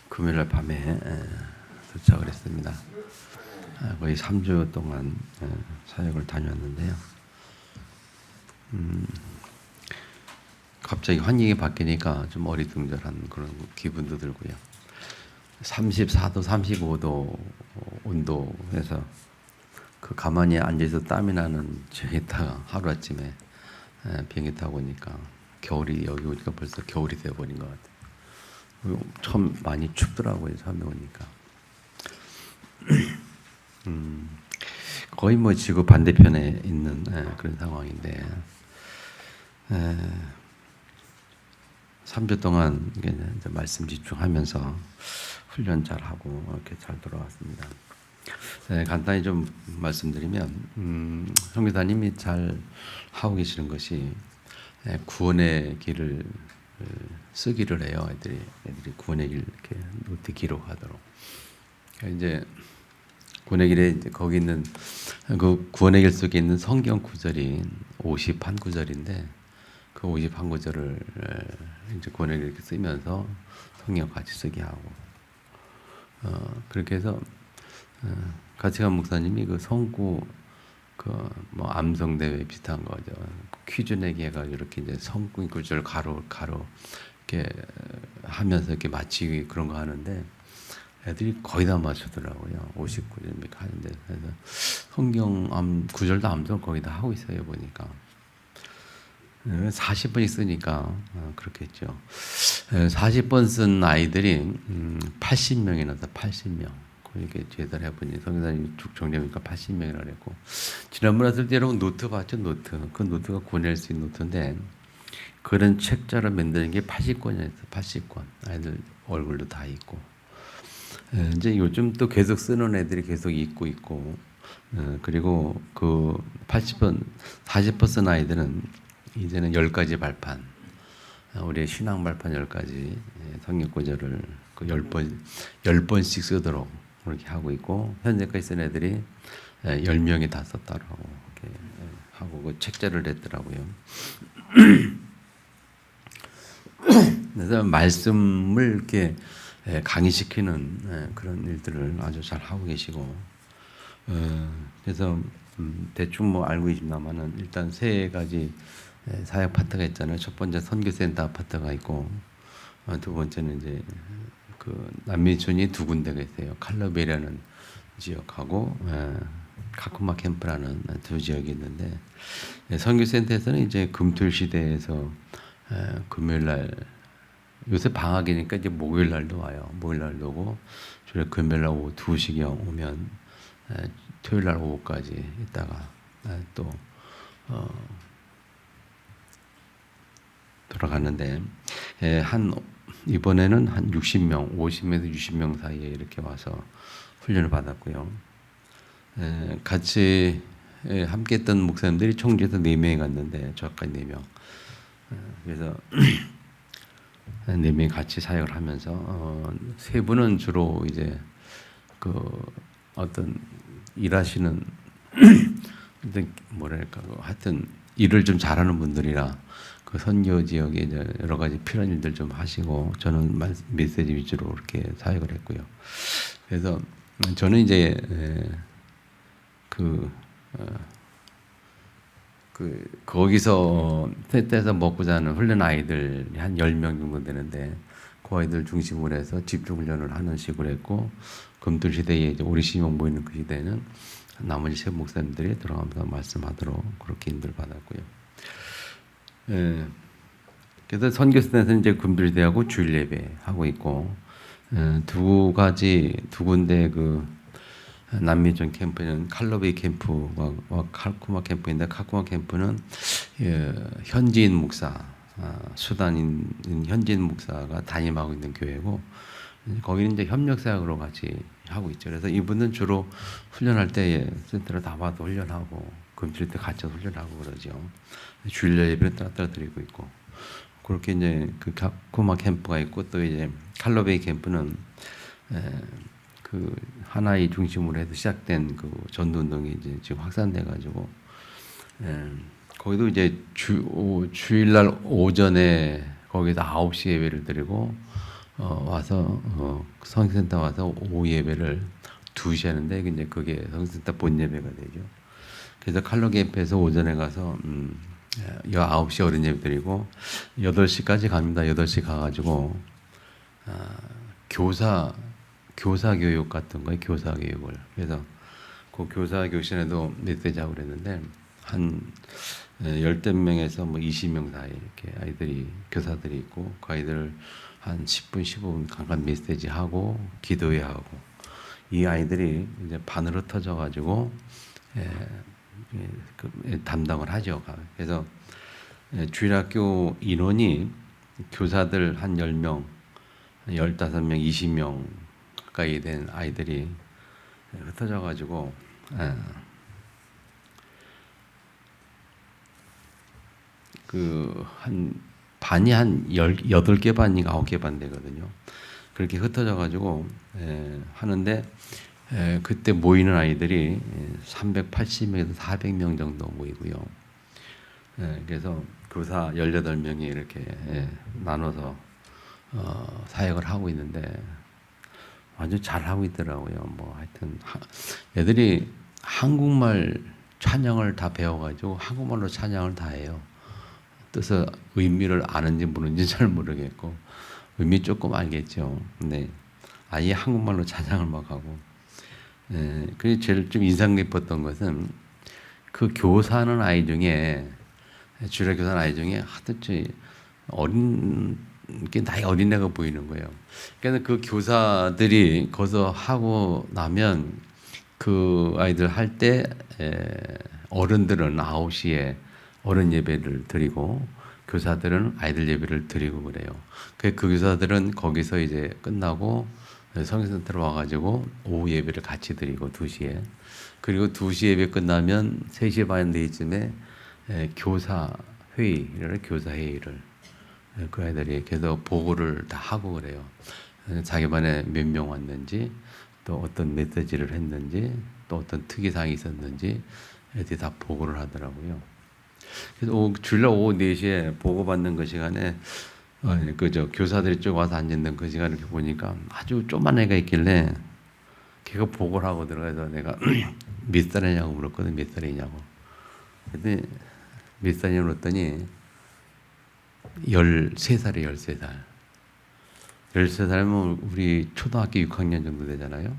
금요일 밤에 도착을 했습니다. 거의 3주 동안 사역을 다녔는데요. 갑자기 환경이 바뀌니까 좀 어리둥절한 그런 기분도 들고요. 34도, 35도 온도에서 그 가만히 앉아서 땀이 나는 저기다가 하루아침에 비행기 타고 오니까 겨울이 여기 오니까 벌써 겨울이 되어버린 것 같아요. 처음 많이 춥더라고요. 처음에 오니까. 거의 뭐 지구 반대편에 있는 그런 상황인데 3주 동안 이제 말씀 집중하면서 훈련 잘하고 이렇게 잘 돌아왔습니다. 간단히 좀 말씀드리면 성교사님이 잘 하고 계시는 것이 구원의 길을 쓰기를 해요. 애들이 구원의 길 이렇게 노트 기록하도록. 그러니까 이제 구원의 길에 이제 거기 있는 그 구원의 길 속에 있는 성경 구절이 51구절인데 그 51구절을 이제 구원의 길 이렇게 쓰면서 성경 같이 쓰게 하고 그렇게 해서 같이 간 목사님이 그 성구 뭐 암송 대회 비슷한 거죠. 퀴즈 내기 해가지고 이렇게 이제 성구 구절 가로 이렇게 하면서 이렇게 맞히기 그런 거 하는데 애들이 거의 다 맞추더라고요. 59절 이렇게 하는데 그래서 성경 구절도 암송 거의 다 하고 있어요 보니까. 40번씩 쓰니까 그렇겠죠. 40번 쓴 아이들이 80명이나 돼. 80명. 이렇게 제대로 해보니 성교사님 쭉 정리하니까 80명이라고 그랬고, 지난번에 했을 때 여러분 노트 봤죠? 노트. 그 노트가 구원할 수 있는 노트인데 그런 책자를 만드는 게 80권이었어요. 80권. 아이들 얼굴도 다 있고. 이제 요즘 또 계속 쓰는 애들이 계속 있고 그리고 그 40번 쓴 아이들은 이제는 10가지 발판, 우리의 신앙 발판 10가지 성경 구절을 그 10번씩 쓰도록 그렇게 하고 있고, 현재까지 쓴 애들이 10명이 다 썼다라고 이렇게 하고 그 책자를 냈더라고요. 그래서 말씀을 이렇게 강의시키는 그런 일들을 아주 잘 하고 계시고, 그래서 대충 뭐 알고 계십니다만은 일단 세 가지 사역 파트가 있잖아요. 첫 번째 선교센터 파트가 있고, 두 번째는 이제 그 남미촌이 두 군데가 있어요. 칼러베라는 지역하고 카쿠마 캠프라는 두 지역이 있는데, 선교센터에서는 이제 금토일 시대에서 금요일 날, 요새 방학이니까 이제 목요일 날도 와요. 목요일 날도 오고, 주로 금요일 날 오후 2시경 오면 토요일 날 오후까지 있다가 또 돌아가는데, 이번에는 한 60명, 50에서 60명 사이에 이렇게 와서 훈련을 받았고요. 같이 함께 했던 목사님들이 총재에서 4명이 갔는데 저까지 4명. 그래서 4명이 같이 사역을 하면서 3분은 주로 이제 그 어떤 일하시는 뭐랄까 하여튼 일을 좀 잘하는 분들이라 그 선교 지역에 이제 여러 가지 필요한 일들 좀 하시고, 저는 메시지 위주로 이렇게 사역을 했고요. 그래서 저는 이제 거기서 떼서 먹고 자는 훈련 아이들이 한 10명 정도 되는데 그 아이들 중심으로 해서 집중 훈련을 하는 식으로 했고, 금토 시대에 이제 우리 시명 모이는 그 시대에는 나머지 세 목사님들이 들어가면서 말씀하도록 그렇게 인도를 받았고요. 그래서 선교센터에서는 이제 금토 시대하고 주일 예배 하고 있고, 두 군데 그 남미전 캠프는 칼로베이 캠프와 카쿠마 캠프인데, 카쿠마 캠프는 현지인 목사, 수단인 현지인 목사가 담임하고 있는 교회고, 거기는 이제 협력 사역으로 같이 하고 있죠. 그래서 이분은 주로 훈련할 때 센터를 다 와도 훈련하고, 금주일 때 같이 훈련하고 그러죠. 주일 예배를 따라 드리고 있고, 그렇게 이제 그 카쿠마 캠프가 있고, 또 이제 칼로베이 캠프는 그 하나의 중심으로 해서 시작된 그 전도 운동이 이제 지금 확산돼 가지고, 거기도 이제 주일날 오전에 거기다 9시 예배를 드리고, 와서 성센터 와서 오후 예배를 2시에 하는데 이제 그게 성센터 본 예배가 되죠. 그래서 칼로 개입해서 오전에 가서 9시 어린 예배 드리고 8시까지 갑니다. 8시 가가지고 교사 교육 같은 거에 교사 교육을 그래서 그 교사 교실에도 메시지 하고 그랬는데 한 10명에서 뭐 20명 사이 이렇게 아이들이 교사들이 있고 그 아이들 한 10분 15분 잠깐 메시지 하고 기도회 하고 이 아이들이 이제 반으로 터져 가지고 담당을 하죠. 그래서 주일학교 인원이 교사들 한 10명, 15명, 20명 가까이 된 아이들이 흩어져 가지고 그 한 반이 한 8개 반인가 9개 반 되거든요. 그렇게 흩어져 가지고 하는데 그때 모이는 아이들이 380명에서 400명 정도 모이고요. 그래서 교사 18명이 이렇게 나눠서 사역을 하고 있는데 아주 잘하고 있더라고요. 뭐 하여튼 애들이 한국말 찬양을 다 배워가지고 한국말로 찬양을 다 해요. 뜻을 의미를 아는지 모르는지 잘 모르겠고 의미 조금 알겠죠. 근데 아예 한국말로 찬양을 막 하고 그게 제일 좀 인상 깊었던 것은 그 교사하는 아이 중에 주일학 교사하는 아이 중에 하여튼 어린 게 나이 어린애가 보이는 거예요. 그러니까 그 교사들이 거기서 하고 나면 그 아이들 할 때 어른들은 9시에 어른 예배를 드리고 교사들은 아이들 예배를 드리고 그래요. 그 교사들은 거기서 이제 끝나고 성경센터로 와가지고 오후 예배를 같이 드리고 2시에 그리고 2시 예배 끝나면 3시 반 4시쯤에 교사 회의를 그 아이들이 계속 보고를 다 하고 그래요. 자기 반에 몇 명 왔는지 또 어떤 메시지를 했는지 또 어떤 특이사항이 있었는지 애들이 다 보고를 하더라고요. 그래서 주일날 오후 4시에 보고받는 그 시간에 그저 교사들이 쭉 와서 앉는 그 시간을 이렇게 보니까 아주 조그만 애가 있길래 걔가 보고를 하고 들어가서 내가 몇 살이냐고 물었거든. 몇 살이냐고. 근데 몇 살이냐고 물었더니 13살이에요. 13살. 13살이면 우리 초등학교 6학년 정도 되잖아요.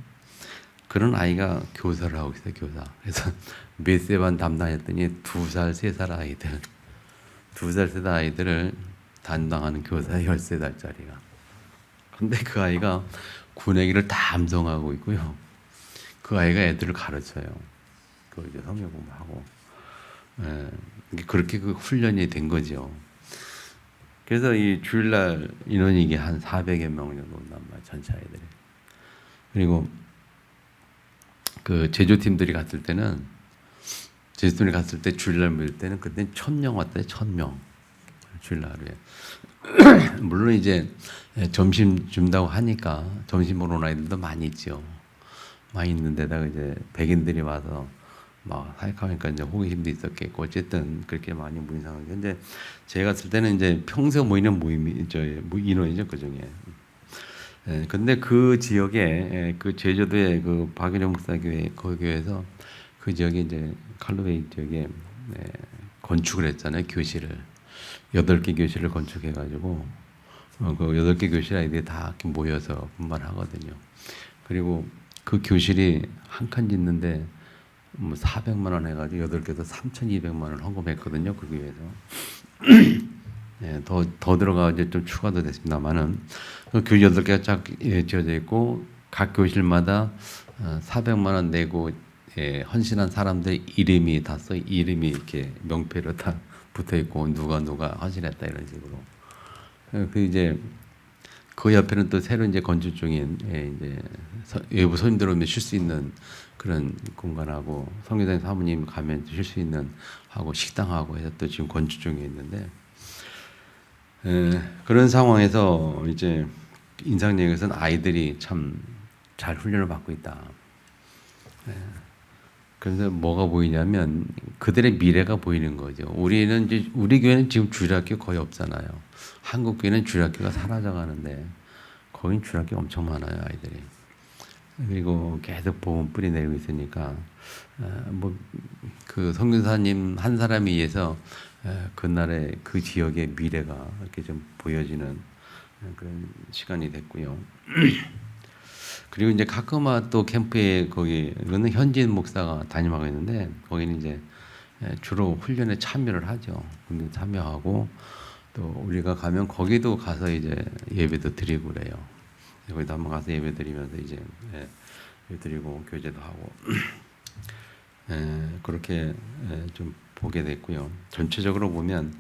그런 아이가 교사를 하고 있어요. 교사. 그래서 몇 세 반 담당했더니 2살, 3살 아이들 2살, 3살 아이들을 담당하는 교사 13살짜리가. 근데 그 아이가 군의기를 다 암송하고 있고요. 그 아이가 애들을 가르쳐요. 그 이제 성경 공부하고. 그렇게 그 훈련이 된 거죠. 그래서 이 주일날 인원이 이게 한 400여 명 정도 온단 말이에요. 전체 아이들이. 그리고 그 제주팀들이 갔을 때는 주일날 모일 때는 그때 1000명 왔대요. 1000명. 주일날 하루에. 물론 이제 점심 준다고 하니까 점심 먹으러 온 아이들도 많이 있죠. 많이 있는데다가 이제 백인들이 와서 막 사역하니까 이제 호기심도 있었겠고 어쨌든 그렇게 많이 모인 상황인데 근데 제가 갔을 때는 이제 평소 모이는 모임이 인원이죠 그 중에. 근데 그 지역에 그 제주도의 그 박일영 목사교회 그 교회에서 그 지역에 이제 칼로웨이 지역에 건축을 했잖아요. 교실을 8개 교실을 건축해가지고 그 8개 교실 아이들이 다 이렇게 모여서 분발하거든요. 그리고 그 교실이 한 칸 짓는데 뭐 400만 원 해가지고 8개도 3,200만 원 헌금했거든요. 그 교회에서. 더 들어가 이제 좀 추가도 됐습니다만은 그 교실 8개가 쫙 지어져 있고 각 교실마다 400만 원 내고 헌신한 사람들 이름이 다 써 이름이 이렇게 명패로 다 붙어 있고 누가 헌신했다 이런 식으로. 그 이제 그 옆에는 또 새로 이제 건축 중인 이제 외부 손님들 오면 쉴 수 있는 그런 공간하고 성교장 사모님 가면 쉴 수 있는 하고 식당하고 해서 또 지금 건축 중에 있는데 그런 상황에서 이제 인상적인 아이들이 참 잘 훈련을 받고 있다. 그래서 뭐가 보이냐면 그들의 미래가 보이는 거죠. 우리 교회는 지금 주일학교 거의 없잖아요. 한국 교회는 주일학교가 사라져 가는데 거긴 주할 게 엄청 많아요, 아이들이. 그리고 계속 보험 뿌리 내리고 있으니까 뭐 그 선교사님 한 사람에 의해서 그날의 그 지역의 미래가 이렇게 좀 보여지는 그런 시간이 됐고요. 그리고 이제 가끔아 또 캠프에 거기 이거는 현지인 목사가 담임하고 있는데 거기는 이제 주로 훈련에 참여를 하죠. 근데 참여하고 또 우리가 가면 거기도 가서 이제 예배도 드리고 그래요. 거기도 한번 가서 예배 드리면서 이제 예배 드리고 교제도 하고 그렇게 좀 보게 됐고요. 전체적으로 보면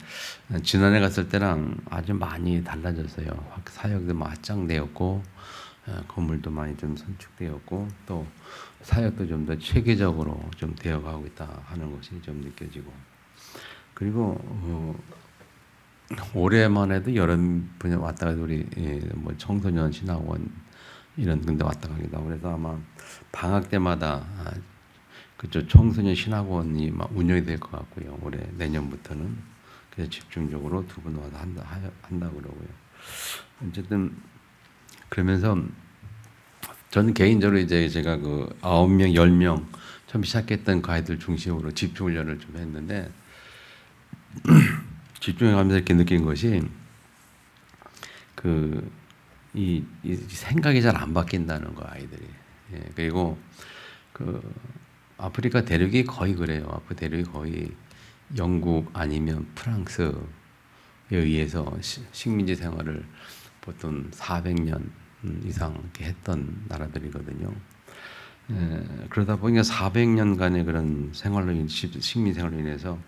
지난해 갔을 때랑 아주 많이 달라졌어요. 사역도 확장되었고 건물도 많이 좀 선축되었고 또 사역도 좀 더 체계적으로 좀 되어가고 있다 하는 것이 좀 느껴지고 그리고 올해만 해도 여러 분이 왔다 가도 우리 뭐 청소년 신학원 이런 근데 왔다 가기도 하고 그래서 아마 방학 때마다 그쪽 청소년 신학원이 막 운영이 될 것 같고요. 올해 내년부터는 그래서 집중적으로 두 분 와서 한다 그러고요. 어쨌든 그러면서 저는 개인적으로 이제 제가 그 9명, 10명 처음 시작했던 그 아이들 중심으로 집중 훈련을 좀 했는데 집중해가면서 이렇게 느낀 것이 이 생각이 잘 안 바뀐다는 거 아이들이. 그리고 그 아프리카 대륙이 거의 그래요. 아프리카 대륙이 거의 영국 아니면 프랑스에 의해서 식민지 생활을 보통 400년 이상 이렇게 했던 나라들이거든요. 그러다 보니까 400년간의 그런 생활로 식민 생활로 인해서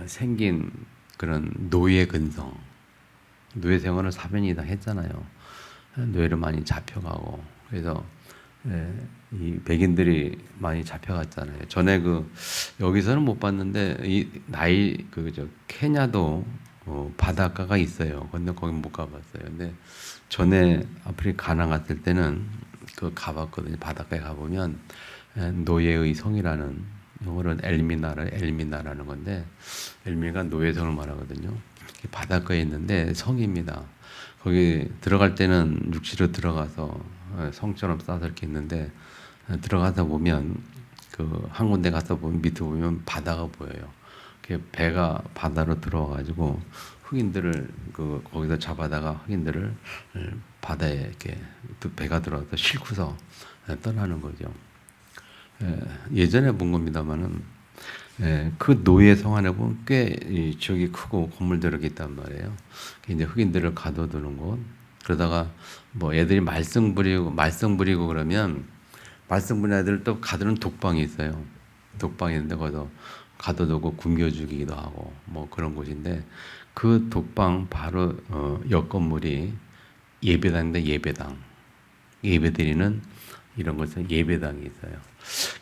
생긴 그런 노예 근성, 노예 생활을 400년 이상 했잖아요. 노예로 많이 잡혀가고 그래서 이 백인들이 많이 잡혀갔잖아요. 전에 여기서는 못 봤는데 이 케냐도 바닷가가 있어요. 근데 거기 못 가봤어요. 근데 전에 아프리카 가나 갔을 때는 가봤거든요. 바닷가에 가보면 노예의 성이라는 영어로는 엘미나라는 건데 엘미가 노예성을 말하거든요. 바닷가에 있는데 성입니다. 거기 들어갈 때는 육지로 들어가서 성처럼 싸서 이렇게 있는데 들어가다 보면 한 군데 가서 보면 밑에 보면 바다가 보여요. 배가 바다로 들어와가지고 흑인들을 거기서 잡아다가 흑인들을 바다에 이렇게 배가 들어와서 싣고서 떠나는 거죠. 예전에 본 겁니다만은 그 노예 성 안에 보면 꽤 지역이 크고 건물들이 있단 말이에요. 이제 흑인들을 가둬두는 곳. 그러다가 뭐 애들이 말썽 부리고 그러면 말썽 부리는 애들 또 가두는 독방이 있어요. 독방이 있는데 거기서 가둬두고 굶겨 죽이기도 하고 뭐 그런 곳인데 그 독방 바로 옆 건물이 예배당인데 예배 드리는 이런 것은 예배당이 있어요.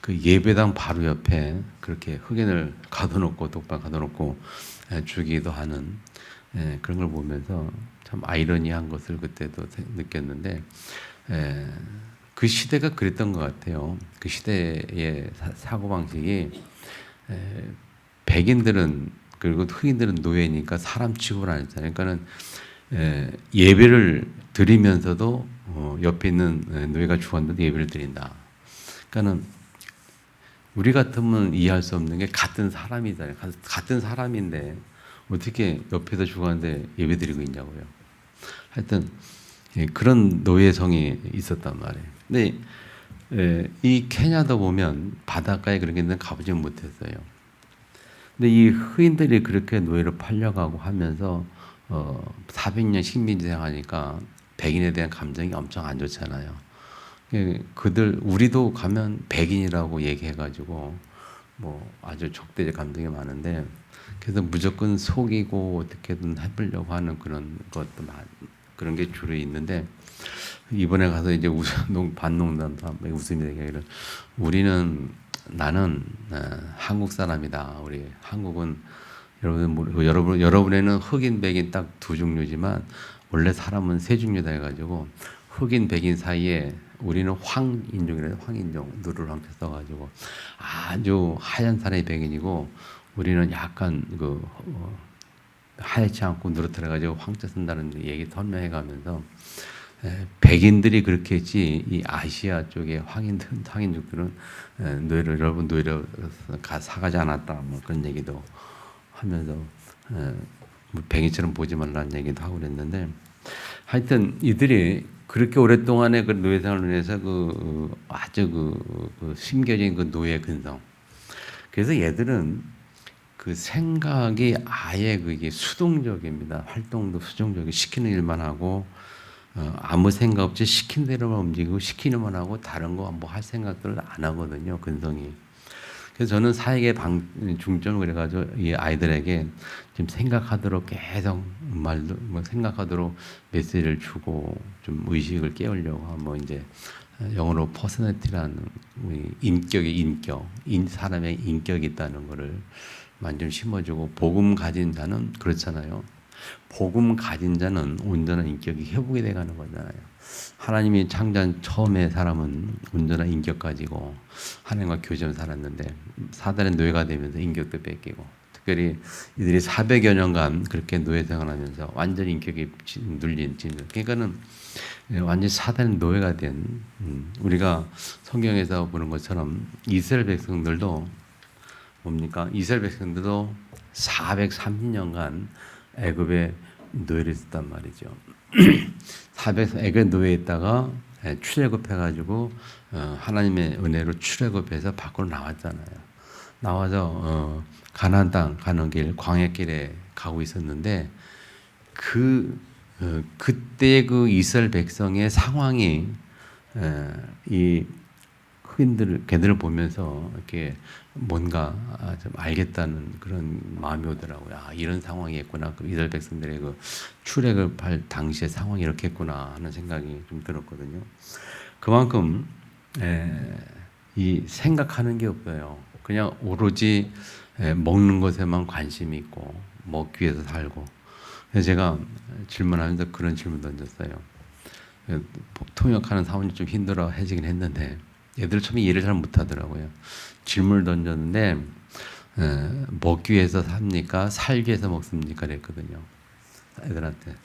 그 예배당 바로 옆에 그렇게 흑인을 가둬놓고 독방 가둬놓고 죽이기도 하는 그런 걸 보면서 참 아이러니한 것을 그때도 느꼈는데 그 시대가 그랬던 것 같아요. 그 시대의 사고방식이 백인들은 그리고 흑인들은 노예니까 사람 취급을 안 했잖아요. 그러니까는 예배를 드리면서도 옆에 있는 노예가 죽었는데 예배를 드린다. 그러니까는 우리 같으면 이해할 수 없는 게 같은 사람이잖아요. 같은 사람인데 어떻게 옆에서 죽었는데 예배 드리고 있냐고요. 하여튼 그런 노예성이 있었단 말이에요. 근데 이 케냐도 보면 바닷가에 그런 게 있는데 가보지 못했어요. 근데 이 흑인들이 그렇게 노예로 팔려가고 하면서 400년 식민지 생활하니까 백인에 대한 감정이 엄청 안 좋잖아요. 우리도 가면 백인이라고 얘기해가지고 뭐 아주 적대적 감정이 많은데 그래서 무조건 속이고 어떻게든 해보려고 하는 그런 게 주로 있는데 이번에 가서 이제 반농담도 웃음이 되게 나는 한국 사람이다. 우리 한국은 여러분에는 흑인 백인 딱 두 종류지만 원래 사람은 세 종류다 해가지고 흑인 백인 사이에 우리는 황인종이래요. 황인종 누를 황자 써가지고 아주 하얀 사람이 백인이고 우리는 약간 하얗지 않고 누렇더라가지고 황자 쓴다는 얘기 설명해가면서 백인들이 그렇게 했지 이 아시아 쪽의 황인족들은 노예를 여러분 노예로 사가지 않았다 뭐 그런 얘기도 하면서 뭐 백인처럼 보지 말라는 얘기도 하고 그랬는데 하여튼 이들이 그렇게 오랫동안의 그 노예 생활을 위해서 아주 심겨진 그 노예 근성. 그래서 얘들은 그 생각이 아예 그게 수동적입니다. 활동도 수동적이 시키는 일만 하고 아무 생각 없이 시킨 대로만 움직이고 시키는 만 하고 다른 거 뭐 할 생각들을 안 하거든요. 근성이. 그래서 저는 사역의 중점을 그래가지고 이 아이들에게 좀 생각하도록 계속 말도 뭐 생각하도록 메시지를 주고 좀 의식을 깨우려고 뭐 이제 영어로 퍼스널티라는 사람의 인격이 있다는 거를 완전 심어주고 복음 가진 자는 그렇잖아요. 복음 가진 자는 온전한 인격이 회복이 돼가는 거잖아요. 하나님이 창조한 처음에 사람은 온전한 인격 가지고 하나님과 교제하며 살았는데 사단의 노예가 되면서 인격도 뺏기고 특별히 이들이 400여 년간 그렇게 노예 생활하면서 완전히 인격이 눌린 그러니까는 완전히 사단의 노예가 된 우리가 성경에서 보는 것처럼 이스라엘 백성들도 뭡니까? 이스라엘 백성들도 430년간 애굽에 노예를 했단 말이죠. 애굽에 노예에 있다가 출애굽해가지고 하나님의 은혜로 출애굽해서 밖으로 나왔잖아요. 나와서 가나안 땅 가는 길 광야길에 가고 있었는데 그때 그 이스라엘 백성의 상황이 이 걔들을 보면서 이렇게 뭔가 좀 알겠다는 그런 마음이 오더라고요. 아, 이런 상황이었구나. 그 이스라엘 백성들의 그 출애굽할 당시의 상황이 이렇겠구나 하는 생각이 좀 들었거든요. 그만큼 이 생각하는 게 없어요. 그냥 오로지 먹는 것에만 관심이 있고 먹기 위해서 살고. 그래서 제가 질문하면서 그런 질문 던졌어요. 통역하는 사원이 좀 힘들어 해지긴 했는데 얘들 처음에 이해를 잘 못하더라고요. 질문을 던졌는데 먹기 위해서 삽니까? 살기 위해서 먹습니까? 그랬거든요. 애들한테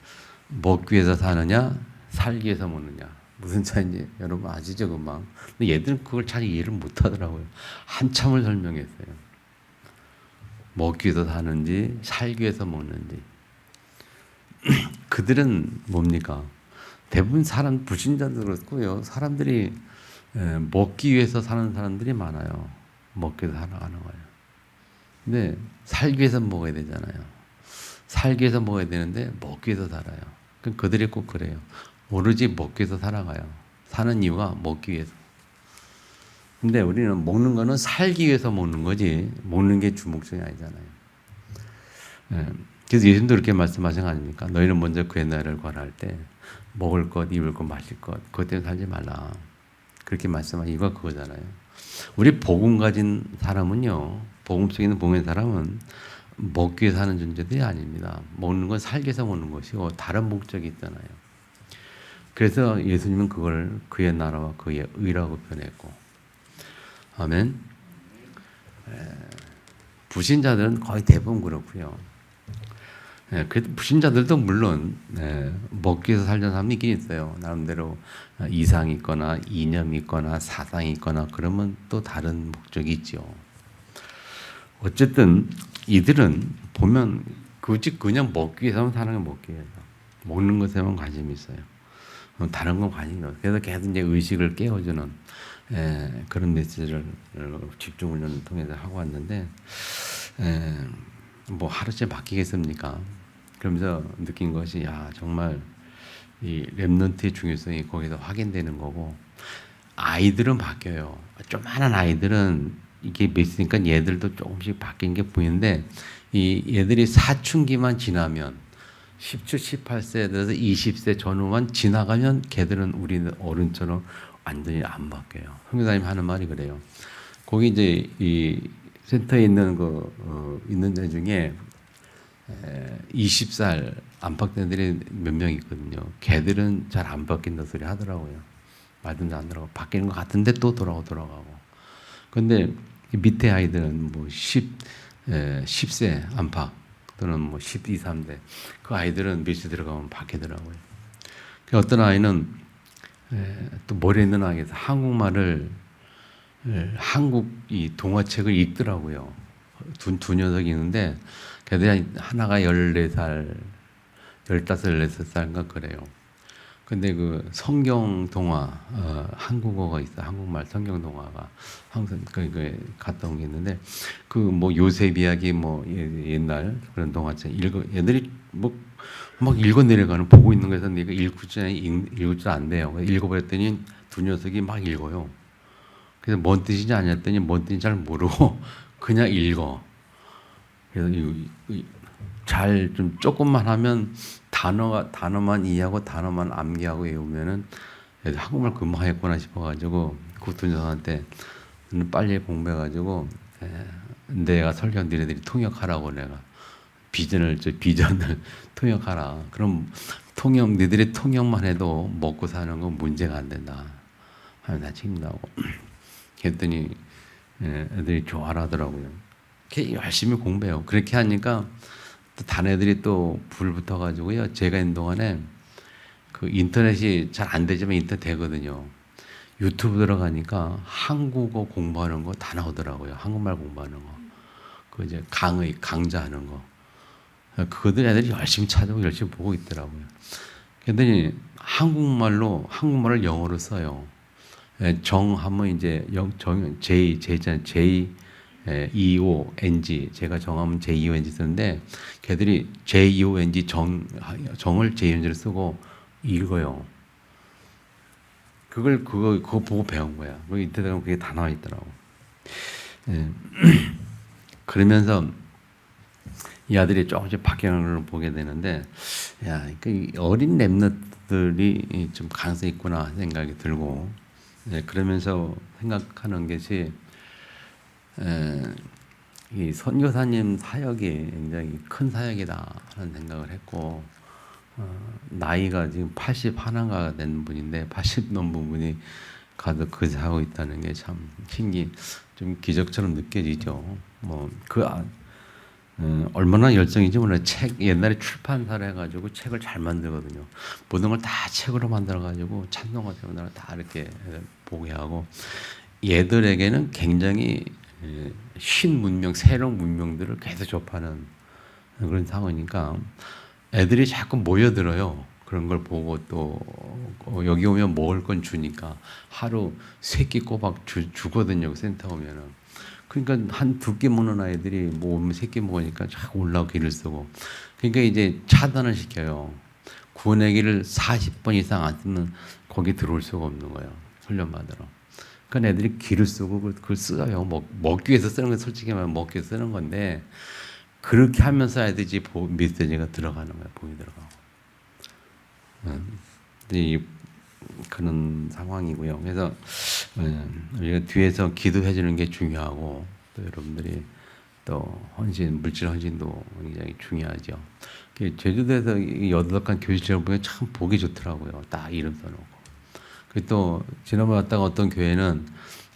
먹기 위해서 사느냐? 살기 위해서 먹느냐? 무슨 차이인지 여러분 아시죠? 금방. 근데 얘들은 그걸 잘 이해를 못하더라고요. 한참을 설명했어요. 먹기 위해서 사는지 살기 위해서 먹는지. 그들은 뭡니까? 대부분 불신자도 그렇고요. 사람들이 먹기 위해서 사는 사람들이 많아요. 먹기 위해서 살아가는 거예요. 근데 살기 위해서 먹어야 되잖아요. 살기 위해서 먹어야 되는데 먹기 위해서 살아요. 그들이 꼭 그래요. 오로지 먹기 위해서 살아가요. 사는 이유가 먹기 위해서. 근데 우리는 먹는 거는 살기 위해서 먹는 거지 먹는 게 주 목적이 아니잖아요. 그래서 예수님도 그렇게 말씀하신 거 아닙니까? 너희는 먼저 그의 나라를 구하라 때 먹을 것, 입을 것, 마실 것 그것 때문에 살지 말라. 그렇게 말씀한 이유가 그거잖아요. 우리 복음 가진 사람은요. 복음 속에 있는 복음의 사람은 먹기 위해서 사는 존재들이 아닙니다. 먹는 건 살기 위해서 먹는 것이고 다른 목적이 있잖아요. 그래서 예수님은 그걸 그의 나라와 그의 의라고 표현했고 아멘. 불신자들은 거의 대부분 그렇고요. 그래도 불신자들도 물론 먹기 위해서 살던 사람이 있긴 있어요. 나름대로 이상이 있거나 이념이 있거나 사상이 있거나 그러면 또 다른 목적이 있죠. 어쨌든 이들은 보면 굳이 그냥 먹기 위해서만 사는 게 먹기 위해서 먹는 것에만 관심이 있어요. 다른 건 관심이 없어요. 그래서 계속 이제 의식을 깨워주는 그런 메시지를 집중훈련을 통해서 하고 왔는데 뭐 하루째 바뀌겠습니까? 그러면서 느낀 것이 야 정말 이 렘넌트의 중요성이 거기서 확인되는 거고 아이들은 바뀌어요. 조그마한 아이들은 이게 있으니까 얘들도 조금씩 바뀐 게 보이는데 이 얘들이 사춘기만 지나면 17, 18세 들어서 20세 전후만 지나가면 걔들은 우리 어른처럼 완전히 안 바뀌어요. 선교사님 하는 말이 그래요. 거기 이제 이 센터에 있는 있는 애 중에 20살 안팎대들이 몇 명 있거든요. 걔들은 잘 안 바뀐다 소리 하더라고요. 말든 안 들어가고 바뀌는 것 같은데 또 돌아가고. 근데 밑에 아이들은 뭐 10세 안팎 또는 뭐 12, 3대 그 아이들은 며칠 들어가면 바뀌더라고요. 어떤 아이는 또 머리 있는 아이에서 한국말을 한국 이 동화책을 읽더라고요. 두 녀석이 있는데 걔들이 하나가 14살, 15, 16살인가 그래요. 근데 그 성경 동화, 한국어가 있어. 한국말 성경 동화가 항상 그 갔다 온 게 있는데 그 뭐 요셉 이야기 뭐 옛날 그런 동화책 애들이 뭐 막 읽어 내려가는 보고 있는 거에서 내가 읽을 줄 안 돼요. 읽어버렸더니 두 녀석이 막 읽어요. 그래서 뭔 뜻인지 아니었더니 뭔 뜻인지 잘 모르고 그냥 읽어. 그래서 잘 좀 조금만 하면 단어만 이해하고 단어만 암기하고 외우면은 한국말 금방 하겠구나 싶어가지고 그 두 녀석한테 빨리 공부해가지고 내가 설교 너희들이 통역하라고 내가 비전을 통역하라. 그럼 너희들이 통역만 해도 먹고 사는 건 문제가 안 된다. 하면 다 책임나고. 그랬더니 애들이 좋아하더라고요. 열심히 공부해요. 그렇게 하니까 또 다른 애들이 또 불 붙어가지고요. 제가 있는 동안에 그 인터넷이 잘 안 되지만 인터넷 되거든요. 유튜브 들어가니까 한국어 공부하는 거 다 나오더라고요. 한국말 공부하는 거. 그 이제 강좌하는 거. 그들 애들이 열심히 찾아보고 열심히 보고 있더라고요. 그랬더니 한국말을 영어로 써요. 정하면 이제 J-E-O-N-G 제가 정하면 J-E-O-N-G 쓰는데 걔들이 J-E-O-N-G 정을 J-E-O-N-G를 쓰고 읽어요. 그거 보고 배운 거야. 그 인터넷에 가면 그게 다 나와 있더라고. 예. 그러면서 이 아들이 조금씩 바뀌는 걸 보게 되는데, 야, 그 어린 랩너들이 좀 가능성이 있구나 생각이 들고, 그러면서 생각하는 것이, 이 선교사님 사역이 굉장히 큰 사역이다 하는 생각을 했고, 나이가 지금 81가 된 분인데 80 넘은 분이 가도 그 하고 있다는 게 참 좀 기적처럼 느껴지죠. 얼마나 열정인지 몰라요. 옛날에 출판사를 해가지고 책을 잘 만들거든요. 모든 걸 다 책으로 만들어가지고 찬송가 세미나를 다 이렇게 보게 하고 얘들에게는 굉장히 신문명, 새로운 문명들을 계속 접하는 그런 상황이니까 애들이 자꾸 모여들어요. 그런 걸 보고 또 여기 오면 먹을 건 주니까 하루 3끼 꼬박 주거든요. 센터 오면은. 그러니까 한 2끼 먹는 아이들이 뭐 오면 3끼 먹으니까 자꾸 올라오고 길을 쓰고. 그러니까 이제 차단을 시켜요. 구원의 길을 40번 이상 안 쓰면 거기 들어올 수가 없는 거예요. 훈련 받으러. 그러니까 애들이 길을 쓰고 그걸 써요. 먹기 위해서 쓰는 건 솔직히 말하면 먹기 위해서 쓰는 건데 그렇게 하면서 애들이 메시지가 들어가는 거예요. 복이 들어가고. 그런 상황이고요. 그래서 우리가 뒤에서 기도해 주는 게 중요하고 또 여러분들이 또 물질 헌신도 굉장히 중요하죠. 제주도에서 이 여덟간 교실을 보면 참 보기 좋더라고요. 딱 이름 써놓고. 또 지난번에 왔다가 어떤 교회는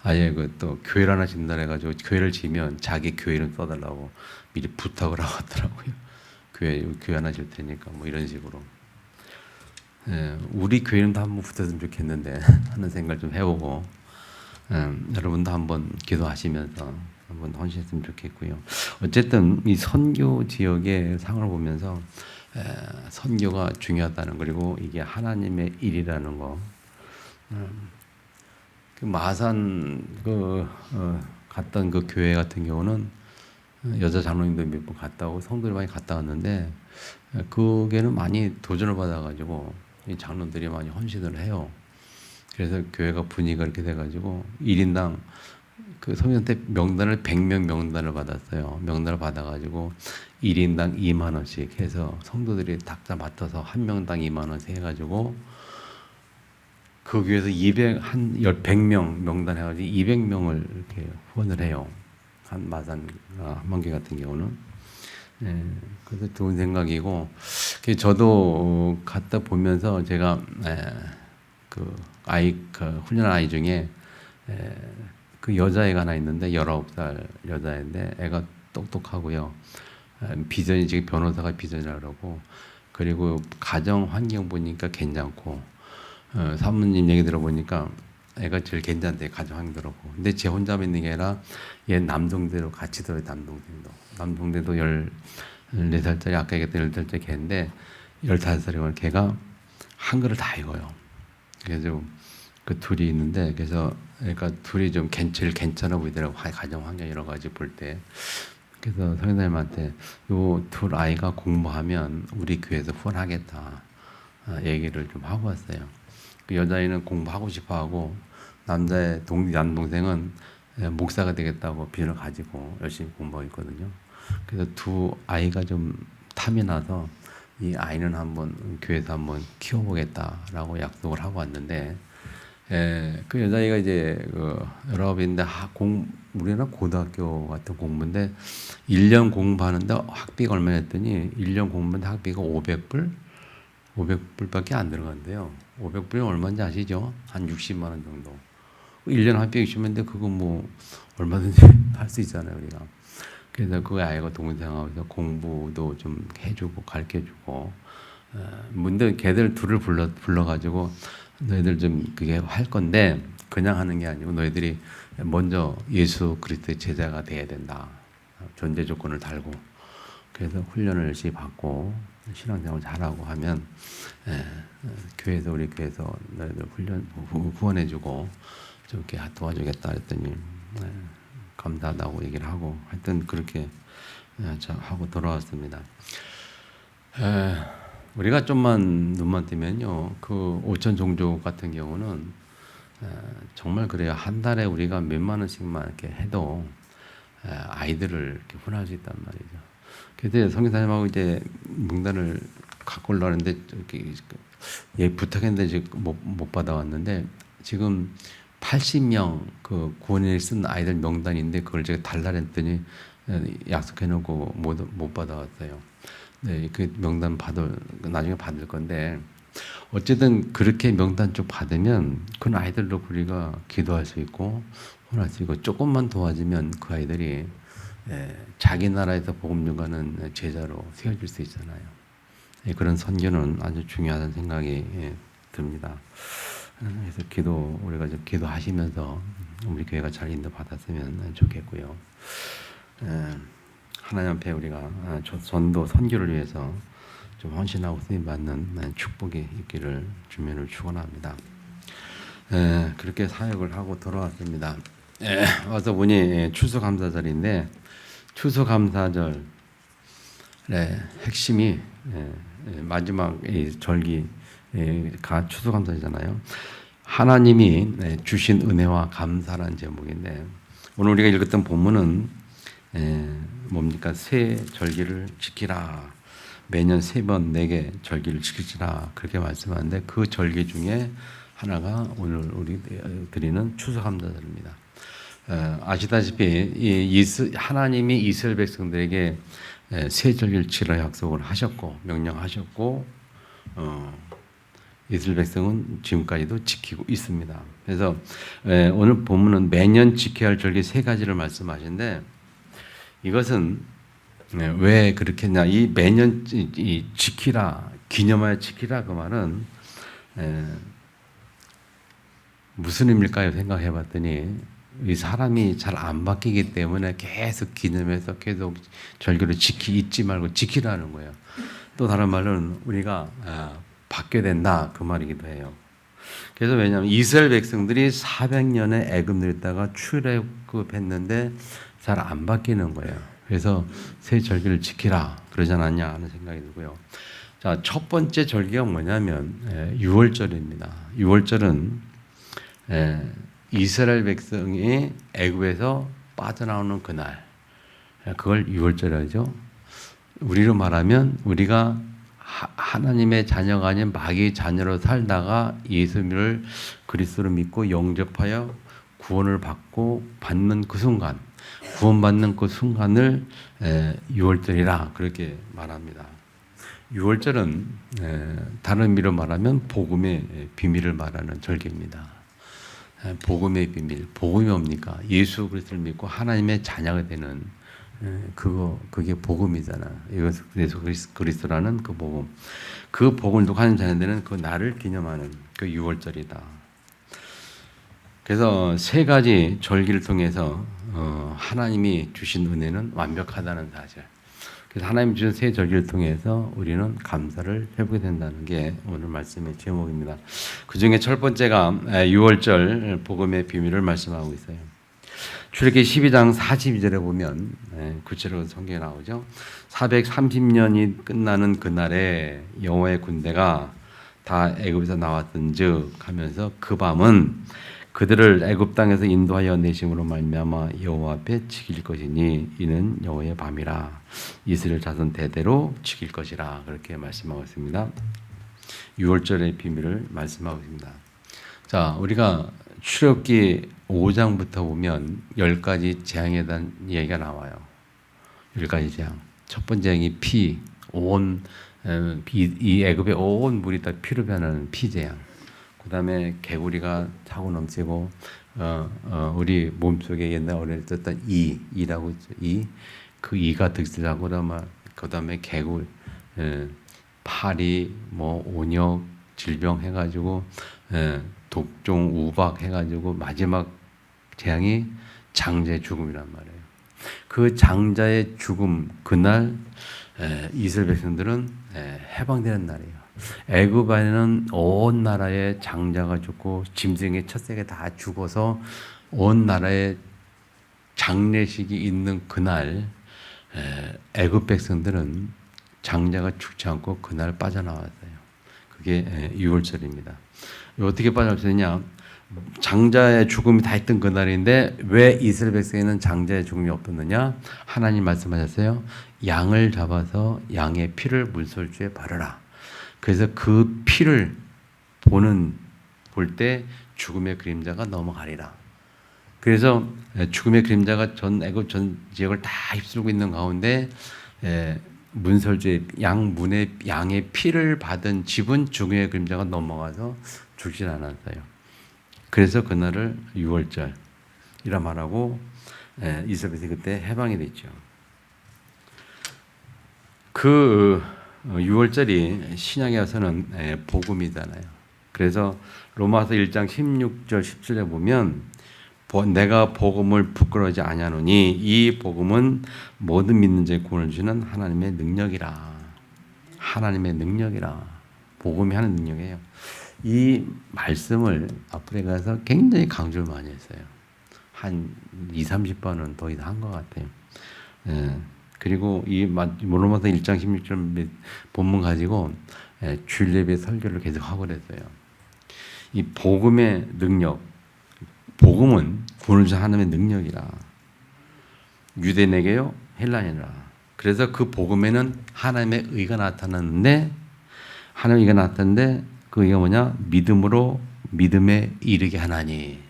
아예 또 교회를 하나 짓는다 해가지고 교회를 지면 자기 교회 이름 써달라고 미리 부탁을 하고 왔더라고요. 교회 하나 질 테니까 뭐 이런 식으로. 우리 교회 이름도 한번 붙었으면 좋겠는데 하는 생각을 좀 해보고 여러분도 한번 기도하시면서 한번 헌신했으면 좋겠고요. 어쨌든 이 선교 지역의 상황을 보면서 선교가 중요하다는 그리고 이게 하나님의 일이라는 거. 그 마산 갔던 그 교회 같은 경우는 여자 장로님도 몇 번 갔다 오고 성도들이 많이 갔다 왔는데 그게는 많이 도전을 받아가지고 이 장로들이 많이 헌신을 해요. 그래서 교회가 분위기가 이렇게 돼가지고 1인당 그 성년때 명단을 100명 명단을 받았어요. 명단을 받아가지고 1인당 2만 원씩 해서 성도들이 각자 맡아서 한 명당 2만 원씩 해가지고 그 교회에서 100명 명단 해가지고 200명을 이렇게 후원을 해요. 한 마산 한만교 같은 경우는. 그래서 좋은 생각이고 저도 갔다 보면서 제가 그 훈련한 아이 중에 그 여자애가 하나 있는데 19살 여자애인데 애가 똑똑하고요. 비전이 지금 변호사가 비전이라고 그러고 그리고 가정 환경 보니까 괜찮고, 사모님 얘기 들어보니까 애가 제일 괜찮대, 가정 환경 들어보고. 근데 제 혼자만 있는 게 아니라 얘 남동생도 같이 들어요, 남동생도 14살짜리, 아까 얘기했던 14살짜리 걔인데 15살이면 걔가 한글을 다 읽어요. 그래서 그 둘이 있는데, 그래서 그러니까 둘이 좀 제일 괜찮아 보이더라고, 가정 환경 여러 가지 볼 때. 그래서 선생님한테 요 둘 아이가 공부하면 우리 교회에서 후원하겠다 얘기를 좀 하고 왔어요. 그 여자아이는 공부하고 싶어하고 남자의 남동생은 목사가 되겠다고 비전을 가지고 열심히 공부하고 있거든요. 그래서 두 아이가 좀 탐이 나서 이 아이는 한번 교회에서 한번 키워보겠다라고 약속을 하고 왔는데, 그 여자아이가 이제 여러 인데 우리나라 고등학교 같은 공부인데 1년 공부하는데 학비가 얼마였더니 1년 공부하는데 학비가 500불밖에 안 들어간대요. 500불이 얼마인지 아시죠? 한 60만 원 정도. 1년 학비 60만 원인데 그거 뭐 얼마든지 할 수 있잖아요, 우리가. 그래서 그 아이가 동생하고 공부도 좀 해주고 가르쳐주고, 문제 걔들 둘을 불러가지고 너희들 좀 그게 할 건데 그냥 하는 게 아니고 너희들이 먼저 예수 그리스도의 제자가 돼야 된다. 존재 조건을 달고, 그래서 훈련을 열심히 받고 신앙생활 잘하고 하면 교회에서 우리 교회에서 너희들 후원해주고 좀 이렇게 도와주겠다 했더니 감사하다고 얘기를 하고, 하여튼 그렇게 하고 돌아왔습니다. 우리가 좀만 눈만 뜨면요, 그 오천 종족 같은 경우는 정말 그래요. 한 달에 우리가 몇만 원씩만 이렇게 해도 아이들을 이렇게 훈할 수 있단 말이죠. 그래서 성교사님하고 이제 명단을 갖고 올라왔는데 얘 부탁했는데 지금 못 받아왔는데, 지금 80명 그 구원을 쓴 아이들 명단인데 그걸 제가 달라 했더니 약속해놓고 못 받아왔어요. 네, 그 명단 나중에 받을 건데, 어쨌든 그렇게 명단 쭉 받으면 그 아이들로 우리가 기도할 수 있고 혼할 수 있고, 조금만 도와주면 그 아이들이 자기 나라에서 복음 전가는 제자로 세워질 수 있잖아요. 그런 선교는 아주 중요하다는 생각이 듭니다. 그래서 우리가 좀 기도하시면서 우리 교회가 잘 인도받았으면 좋겠고요. 하나님 앞에 우리가 전도 선교를 위해서 좀 헌신하고 쓰임 받는 축복이 있기를 주면을 축원합니다. 그렇게 사역을 하고 돌아왔습니다. 와서 보니 추수감사절인데, 추수감사절의 핵심이 마지막 절기가 추수감사잖아요. 하나님이 주신 은혜와 감사라는 제목인데, 오늘 우리가 읽었던 본문은 뭡니까? 새 절기를 지키라. 매년 3번 4개 절기를 지키라. 그렇게 말씀하는데, 그 절기 중에 하나가 오늘 우리 드리는 추수감사절입니다. 아시다시피 하나님이 이스라엘 백성들에게 새 절기를 지키라 약속을 하셨고 명령하셨고, 이스라엘 백성은 지금까지도 지키고 있습니다. 그래서 오늘 본문은 매년 지켜야 할 절기 3가지를 말씀하시는데, 이것은 왜 그렇게 했냐? 이 매년 지키라, 기념하여 지키라, 그 말은 무슨 의미일까요? 생각해 봤더니, 이 사람이 잘 안 바뀌기 때문에 계속 기념해서 계속 절기를 잊지 말고 지키라는 거예요. 또 다른 말로는 우리가 바뀌어야 된다, 그 말이기도 해요. 그래서 왜냐하면 이스라엘 백성들이 400년의 애굽에 있다가 출애굽했는데 잘 안 바뀌는 거예요. 그래서 새 절기를 지키라 그러지 않았냐 하는 생각이 들고요. 자, 첫 번째 절기가 뭐냐면 6월절입니다. 6월절은 이스라엘 백성이 애굽에서 빠져나오는 그날, 그걸 6월절이죠. 우리로 말하면 우리가 하나님의 자녀가 아닌 마귀의 자녀로 살다가 예수를 그리스도로 믿고 영접하여 구원을 받는 그 순간, 구원받는 그 순간을 6월절이라 그렇게 말합니다. 6월절은 다른 의미로 말하면 복음의 비밀을 말하는 절기입니다. 복음의 비밀, 복음이 뭡니까? 예수 그리스도를 믿고 하나님의 자녀가 되는 그게 복음이잖아. 이것은 예수 그리스도라는 그 복음. 그 복음을 녹화하는 자녀들은 그 날을 기념하는 그 유월절이다. 그래서 세 가지 절기를 통해서 하나님이 주신 은혜는 완벽하다는 사실. 그래서 하나님 주신 세 절기를 통해서 우리는 감사를 해보게 된다는 게 오늘 말씀의 제목입니다. 그 중에 첫 번째가 유월절 복음의 비밀을 말씀하고 있어요. 출애굽기 12장 42절에 보면 구체적으로 성경에 나오죠. 430년이 끝나는 그날에 여호와의 군대가 다 애굽에서 나왔던즉 하면서 그 밤은 그들을 애굽 땅에서 인도하여 내심으로 말미암아 여호와 앞에 지킬 것이니 이는 여호와의 밤이라 이스라엘 자손 대대로 지킬 것이라 그렇게 말씀하고 있습니다. 유월절의 비밀을 말씀하고 있습니다. 자, 우리가 출애굽기 5장부터 보면 10가지 재앙에 대한 얘기가 나와요. 10가지 재앙. 첫 번째 재앙이 피, 이 애굽의 온 물이 다 피로 변하는 피재앙. 그 다음에 개구리가 차고 넘치고, 우리 몸속에 옛날 어릴 때 썼던 이라고 있죠. 그 이가 득실하고, 그 다음에 개구리, 파리, 온역, 질병 해가지고, 독종, 우박 해가지고, 마지막 재앙이 장자의 죽음이란 말이에요. 그 장자의 죽음, 그날, 이스라엘 백성들은 해방되는 날이에요. 애굽 안에는 온 나라의 장자가 죽고 짐승의 첫새가 다 죽어서 온 나라의 장례식이 있는 그날 애굽 백성들은 장자가 죽지 않고 그날 빠져나왔어요. 그게 유월절입니다. 어떻게 빠져나왔느냐? 장자의 죽음이 다 있던 그날인데 왜 이스라엘 백성에는 장자의 죽음이 없었느냐? 하나님 말씀하셨어요. 양을 잡아서 양의 피를 문설주에 바르라. 그래서 그 피를 볼 때 죽음의 그림자가 넘어가리라. 그래서 죽음의 그림자가 전 애굽 전 지역을 다 휩쓸고 있는 가운데 문설주의 양의 피를 받은 집은 죽음의 그림자가 넘어가서 죽지 않았어요. 그래서 그날을 유월절이라 말하고 이스라엘이 그때 해방이 됐죠. 그 유월절이 신약에 와서는 복음이잖아요. 그래서 로마서 1장 16절 17절에 보면 내가 복음을 부끄러워하지 아니하노니 이 복음은 모든 믿는 자의 구원을 주시는 하나님의 능력이라. 하나님의 능력이라. 복음이 하는 능력이에요. 이 말씀을 앞으로 가서 굉장히 강조를 많이 했어요. 한 20-30번은 더 이상 한 것 같아요. 그리고 이 로마서 1장 16절 본문 가지고 주일 예배 설교를 계속 하고 그랬어요. 이 복음의 능력, 복음은 구원을 주신 하나님의 능력이라. 유대인에게요, 헬라인이라. 그래서 그 복음에는 하나님의 의가 나타났는데 그 의가 뭐냐? 믿음으로 믿음에 이르게 하나니.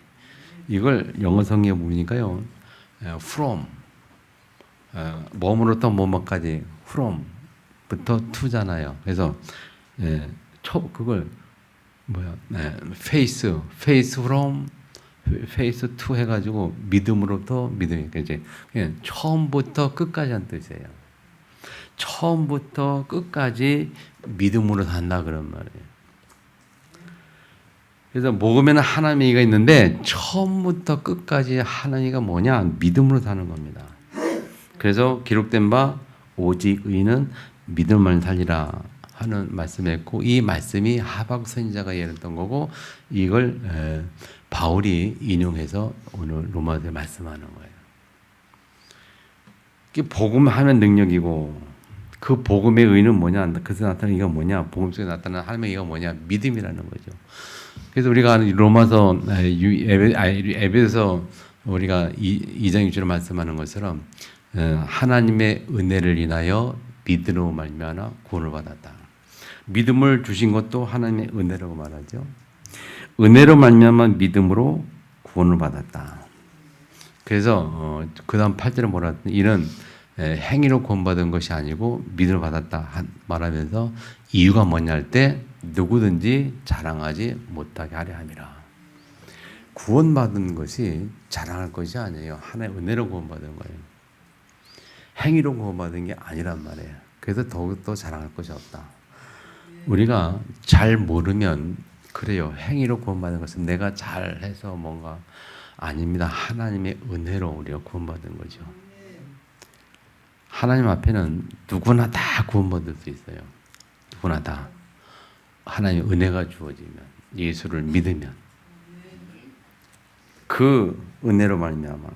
이걸 영어 성경에 보니까요, from 뭐뭐로부터 뭐뭐까지 from부터 to잖아요. 그래서 그걸 face from face to 해가지고 믿음으로부터 믿음이니까 이제 처음부터 끝까지 한 뜻이에요. 처음부터 끝까지 믿음으로 산다 그런 말이에요. 그래서 복음에는 하나님의 의가 있는데 처음부터 끝까지 하나님이가 뭐냐? 믿음으로 사는 겁니다. 그래서 기록된 바 오직 의는 믿음만 살리라 하는 말씀했고 이 말씀이 하박국 선지자가 예언했던 거고 이걸 바울이 인용해서 오늘 로마서에 말씀하는 거예요. 이게 복음하는 능력이고 그 복음의 의는 뭐냐? 그래서 나타나는 이가 뭐냐? 복음 속에 나타나는 하나님의 의가 뭐냐? 믿음이라는 거죠. 그래서 우리가 로마서 에베소서 우리가 2장 6절에 말씀하는 것처럼 하나님의 은혜를 인하여 믿음으로 말미암아 구원을 받았다. 믿음을 주신 것도 하나님의 은혜라고 말하죠. 은혜로 말미암아 믿음으로 구원을 받았다. 그래서 그 다음 8절에 뭐라 했더니 이는 행위로 구원받은 것이 아니고 믿음을 받았다 말하면서 이유가 뭐냐 할 때 누구든지 자랑하지 못하게 하려 함이라. 구원받은 것이 자랑할 것이 아니에요. 하나의 은혜로 구원받은 거예요. 행위로 구원받은 게 아니란 말이에요. 그래서 더욱더 자랑할 것이 없다. 우리가 잘 모르면 그래요. 행위로 구원받은 것은 내가 잘해서 뭔가 아닙니다. 하나님의 은혜로 우리가 구원받은 거죠. 하나님 앞에는 누구나 다 구원받을 수 있어요. 누구나 다. 하나님의 은혜가 주어지면, 예수를 믿으면 그 은혜로 말미암아.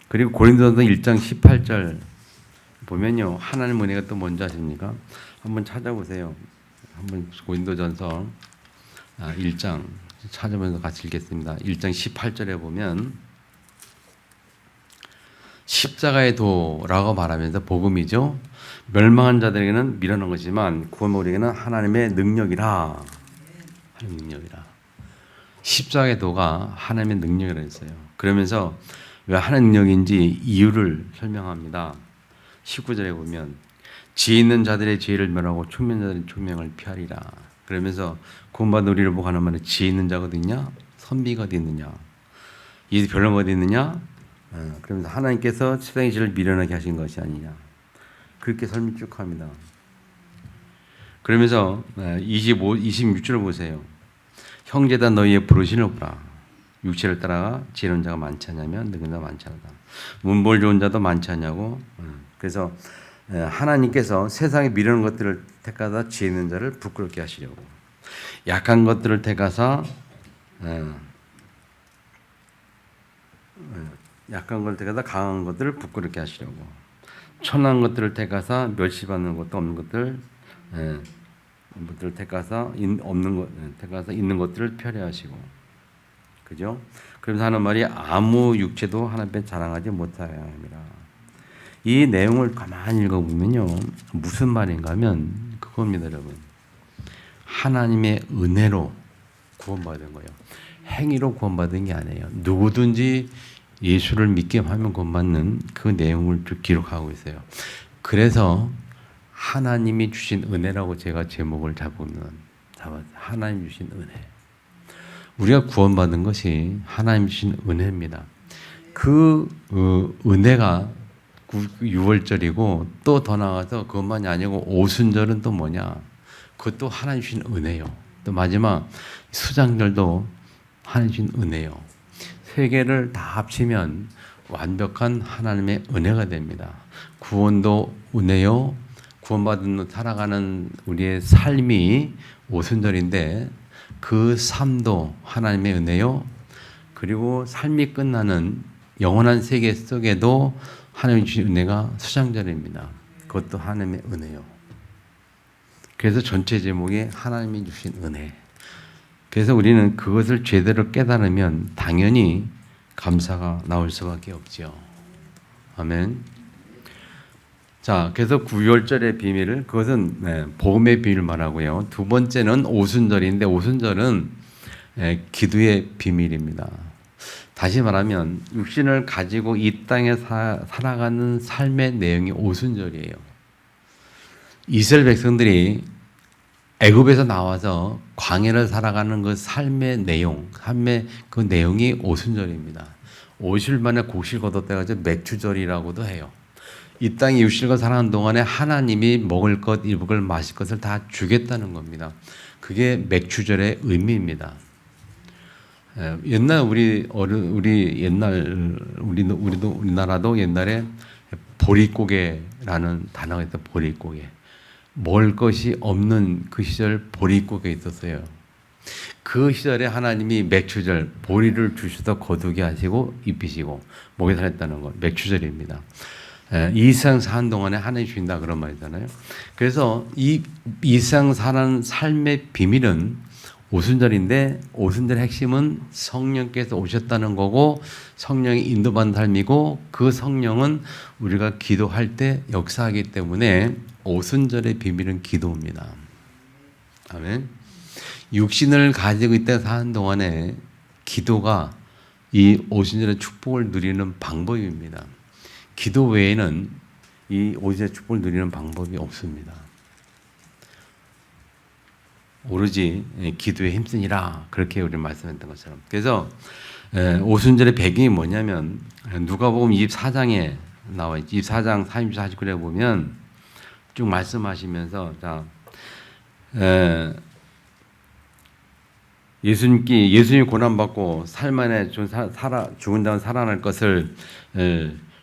그리고 고린도전서 1장 18절 보면요, 하나님 은혜가 또 뭔지 아십니까? 한번 찾아보세요. 한번 고린도전서 1장 찾으면서 같이 읽겠습니다. 1장 18절에 보면 십자가의 도라고 말하면서 복음이죠. 멸망한 자들에게는 미련한 것이지만 구원받으리에게는 하나님의 능력이라. 하나님의 능력이라. 십자가의 도가 하나님의 능력이라 했어요. 그러면서 왜 하나님의 능력인지 이유를 설명합니다. 19절에 보면 지혜 있는 자들의 지혜를 멸하고 총명한 자들의 총명을 피하리라. 그러면서 구원받은 우리를 보고 하는 말은 지혜 있는 자가 어디 있냐? 선비가 어디 있느냐? 이 별로가 어디 있느냐? 그러면서 하나님께서 세상의 죄를 미련하게 하신 것이 아니냐. 그렇게 설명 쭉 합니다. 그러면서 26절을 보세요. 형제다 너희의 부르심을 보라. 육체를 따라가 지혜로운 자가 많지 않냐면 능한 자가 많지 않다. 문벌 좋은 자도 많지 않냐고. 그래서 하나님께서 세상에 미련한 것들을 택하다 지혜 있는 자를 부끄럽게 하시려고, 약한 것들을 택하사 약한 것을 택하사 강한 것들을 부끄럽게 하시려고, 천한 것들을 택하사 멸시받는 것도 없는 것들을 택하사 없는 것 택하사 있는 것들을 펴려하시고, 그죠? 그러면서 하는 말이 아무 육체도 하나님 앞에 자랑하지 못하여야 합니다. 이 내용을 가만히 읽어보면요, 무슨 말인가 하면 그겁니다, 여러분. 하나님의 은혜로 구원받은 거예요. 행위로 구원받은 게 아니에요. 누구든지 예수를 믿게 하면 구원받는 그 내용을 기록하고 있어요. 그래서 하나님이 주신 은혜라고 제가 제목을 잡았어요. 하나님 주신 은혜. 우리가 구원받은 것이 하나님 주신 은혜입니다. 그 은혜가 6월절이고 또 더 나아가서 그것만이 아니고 오순절은 또 뭐냐? 그것도 하나님 주신 은혜요. 또 마지막 수장절도 하나님 주신 은혜요. 세 개를 다 합치면 완벽한 하나님의 은혜가 됩니다. 구원도 은혜요. 구원받은 살아가는 우리의 삶이 오순절인데 그 삶도 하나님의 은혜요. 그리고 삶이 끝나는 영원한 세계 속에도 하나님이 주신 은혜가 수장절입니다. 그것도 하나님의 은혜요. 그래서 전체 제목이 하나님이 주신 은혜. 그래서 우리는 그것을 제대로 깨달으면 당연히 감사가 나올 수밖에 없죠. 아멘. 자, 그래서 구월절의 비밀을, 그것은 복음의 비밀을 말하고요. 두 번째는 오순절인데 오순절은 기도의 비밀입니다. 다시 말하면 육신을 가지고 이 땅에 살아가는 삶의 내용이 오순절이에요. 이스라엘 백성들이 애굽에서 나와서 광야를 살아가는 그 삶의 내용, 삶의 그 내용이 오순절입니다. 50일 만에 곡식 거뒀다가 맥주절이라고도 해요. 이 땅에 육신과 살아가는 동안에 하나님이 먹을 것, 입을 것, 마실 것을 다 주겠다는 겁니다. 그게 맥주절의 의미입니다. 옛날 우리나라도 옛날에 보릿고개라는 단어가 있어요. 보릿고개. 먹을 것이 없는 그 시절 보릿고개 있었어요. 그 시절에 하나님이 맥주절, 보리를 주셔서 거두게 하시고 입히시고 먹여 살렸다는 것, 맥주절입니다. 이 세상 사는 동안에 하나님 주신다 그런 말이잖아요. 그래서 이 세상 사는 삶의 비밀은 오순절인데 오순절의 핵심은 성령께서 오셨다는 거고 성령이 인도받는 삶이고 그 성령은 우리가 기도할 때 역사하기 때문에 오순절의 비밀은 기도입니다. 아멘. 육신을 가지고 있다 사는 동안에 기도가 이 오순절의 축복을 누리는 방법입니다. 기도 외에는 이 오순절의 축복을 누리는 방법이 없습니다. 오로지 기도에 힘쓰니라 그렇게 우리 말씀했던 것처럼. 그래서 오순절의 배경이 뭐냐면 누가복음 24장에 나와 있지. 24장 30, 49절에 보면 쭉 말씀하시면서 자, 예수님이 고난받고 살만에 죽은 다음 살아날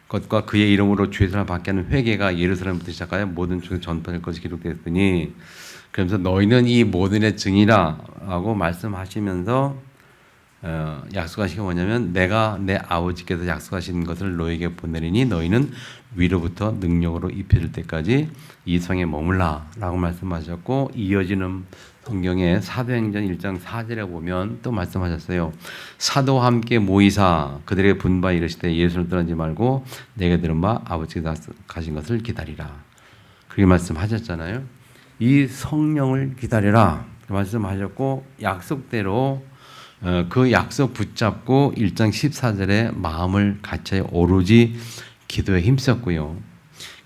것과 그의 이름으로 죄사함을 받게 하는 회개가 예루살렘부터 시작하여 모든 중에 전파될 것이 기록되었으니, 그러면서 너희는 이 모든의 증이라고 말씀하시면서 약속하신 게 뭐냐면 내가 내 아버지께서 약속하신 것을 너희에게 보내리니 너희는 위로부터 능력으로 입혀질 때까지 이 성에 머물라 라고 말씀하셨고, 이어지는 성경에 사도행전 1장 4절에 보면 또 말씀하셨어요. 사도와 함께 모이사 그들에게 분바 이르시되 예수를 떠나지 말고 내게 들은 바 아버지께서 가신 것을 기다리라. 그렇게 말씀하셨잖아요. 이 성령을 기다리라 말씀하셨고, 약속대로 그 약속 붙잡고 1장 14절에 마음을 같이 오로지 기도에 힘썼고요.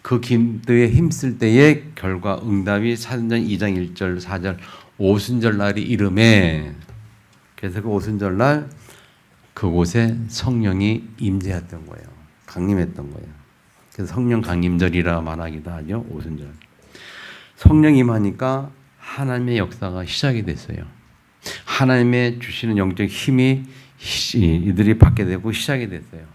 그 기도에 힘쓸 때의 결과 응답이 사도행전 2장 1절 4절 오순절 날이 이름에, 그래서 그 오순절 날 그곳에 성령이 임재했던 거예요. 강림했던 거예요. 그래서 성령 강림절이라 말하기도 하죠. 오순절. 성령 임하니까 하나님의 역사가 시작이 됐어요. 하나님의 주시는 영적 힘이 이들이 받게 되고 시작이 됐어요.